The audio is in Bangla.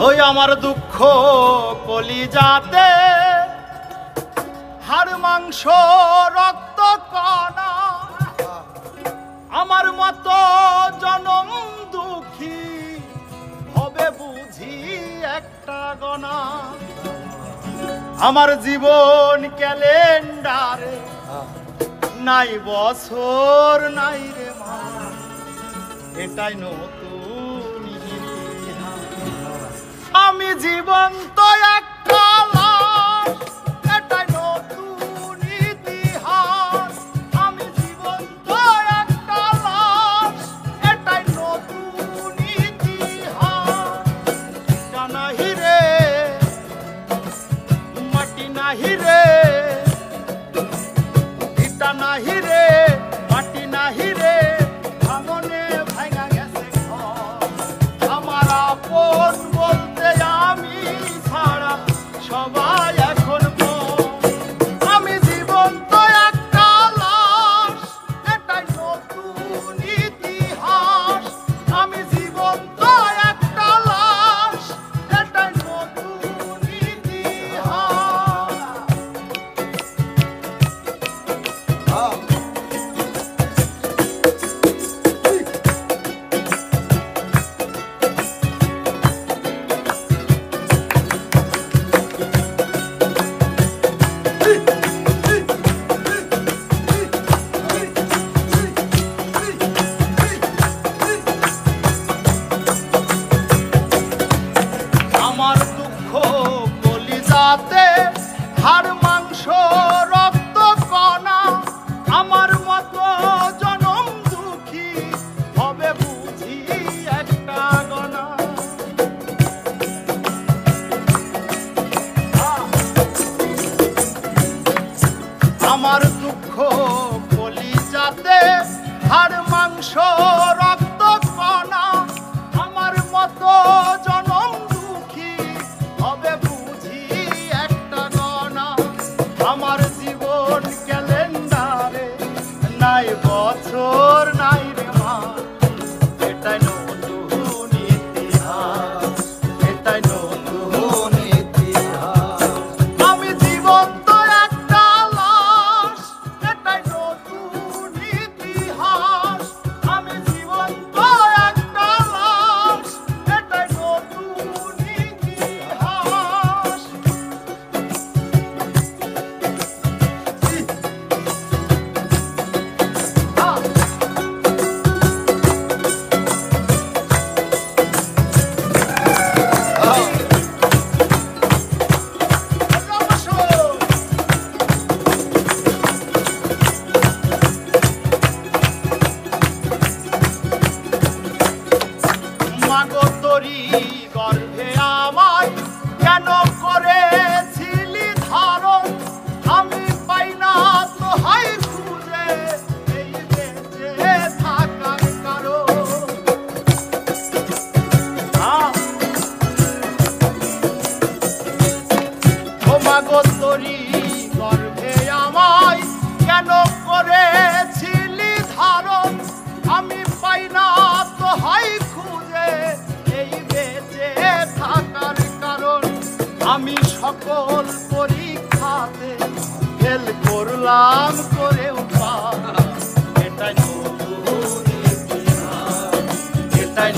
ওই আমার দুঃখ কলিজাতে হাড় মাংস রক্ত কণা, আমার মতো জনম দুঃখী হবে বুঝি একটা গণা। আমার জীবন ক্যালেন্ডারে নাই বছর নাই রে মা, এটাই নতুন ইতিহাস। আমি জীবন্ত একটা লাশ, এটাই নতুন ইতিহাস। আমি জীবন্ত একটা লাশ, এটাই নতুন ইতিহাস। ইটা নাহি রে মাটি নাহি রে, ইটা নাহি রে মাটি নাহি রে, ভাঙনে ভাঙা গেছে ঘর। আমার আপন বলতে আমি ছাড়া সবাই এখন পর। আমি জীবন্ত একটা লাশ, এটাই নতুন ইতিহাস। আমি জীবন্ত একটা লাশ, এটাই নতুন ইতিহাস। আমার দুঃখ কলিজাতে হাড় মাংস রক্ত কণা, আমার মতো জনম দুঃখী হবে বুঝি একটা গণা। আমার দুঃখ কলিজাতে হাড় মাংস রক্ত কণা, আমার মতো জনম দুঃখী হবে বুঝি একটা গণা। আমার জীবন ক্যালেন্ডারে নাই বছর নাই রে মা, এটাই নতুন ইতিহাস, এটাই নতুন ইতিহাস। আমি জীবন্ত একটা লাশ, এটাই নতুন ইতিহাস। আমি জীবন্ত একটা লাশ, এটাই নতুন ইতিহাস। মাগো তোরি গর্ভে আমায় কেন করেছিলি ধারণ, আমি পাই না তো হাই খুঁজে এই বেঁচে থাকার কারণ। ও মাগো তোরি গর্ভে আমায় কেন করেছিলি ধারণ, আমি পাই না তো হাই খুঁজে এই বেঁচে থাকার কারণ। আমি সকল পরীক্ষাতে ফেল করলাম করেও পাস, এটাই নতুন ইতিহাস, এটাই